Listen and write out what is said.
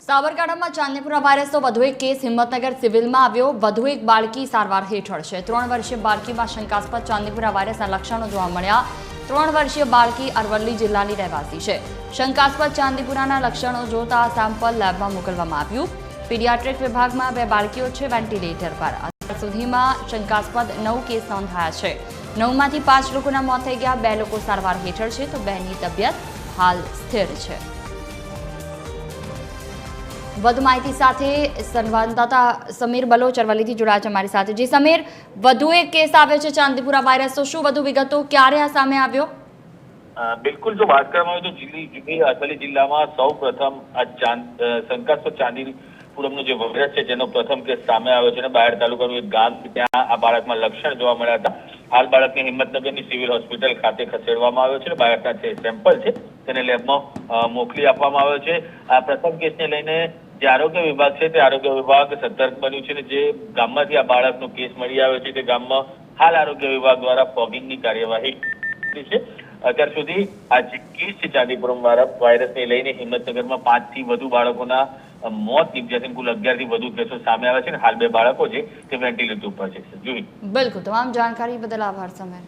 સાબરકાંઠામાં ચાંદીપુરા વાયરસનો વધુ એક કેસ હિંમતનગર સિવિલમાં આવ્યો। વધુ એક બાળકી સારવાર હેઠળ છે। 3 વર્ષીય બાળકીમાં શંકાસ્પદ ચાંદીપુરા વાયરસના લક્ષણો જોવા મળ્યા। 3 વર્ષીય બાળકી અરવલ્લી જિલ્લાની રહેવાસી છે। શંકાસ્પદ ચાંદીપુરાના લક્ષણો જોતા સેમ્પલ લેબમાં મોકલવામાં આવ્યું। પીડિયાટ્રિક વિભાગમાં 2 બાળકીઓ છે વેન્ટિલેટર પર। અત્યાર સુધીમાં શંકાસ્પદ 9 કેસ નોંધાયા છે। 9માંથી 5 લોકોના મોત થઈ ગયા। 2 લોકો સારવાર હેઠળ છે તો 2ની તબિયત હાલ સ્થિર છે। વધુ માહિતી સાથે સંવાદદાતા સમીર બલોચ અરવલ્લીથી જોડાયા છે અમારી સાથે। જી સમીર, વધુ એક કેસ આવ્યો છે ચાંદીપુરા વાયરસ, તો શું વધુ વિગતો, ક્યારે આ સામે આવ્યો? બિલકુલ, જો વાત કરવામાં આવે તો અરવલ્લી જિલ્લામાં સૌ પ્રથમ આ શંકાસ્પદ ચાંદીપુરમનો જે વાયરસ છે જેનો પ્રથમ કેસ સામે આવ્યો છે અને બાયડ તાલુકાનું એક ગામ ત્યાં આ બાળકમાં લક્ષણ જોવા મળ્યા હતા। હાલ બાળકને હિંમતનગરની સિવિલ હોસ્પિટલ ખાતે ખસેડવામાં આવ્યો છે। બાળકના જે સેમ્પલ છે તેને લેબમાં મોકલી આપવામાં આવ્યો છે। આ પ્રથમ કેસને લઈને જે આરોગ્ય વિભાગ છે તે આરોગ્ય વિભાગ સતર્ક બન્યું છે અને જે ગામમાંથી આ બાળકનો કેસ મળી આવ્યો છે તે ગામમાં હાલ આરોગ્ય વિભાગ દ્વારા ફોગિંગની કાર્યવાહી છે। અત્યાર સુધી આ જે કેસ છે ચાંદીપુરમ વાયરસને લઈને હિંમતનગરમાં 5 થી વધુ બાળકોના મોત નીપજ્યા છે। કુલ 11 થી વધુ કેસો સામે આવ્યા છે અને હાલ 2 બાળકો છે તે વેન્ટિલેટર ઉપર છે। જોઈ બિલકુલ, તમામ જાણકારી બદલ આભાર સમીર।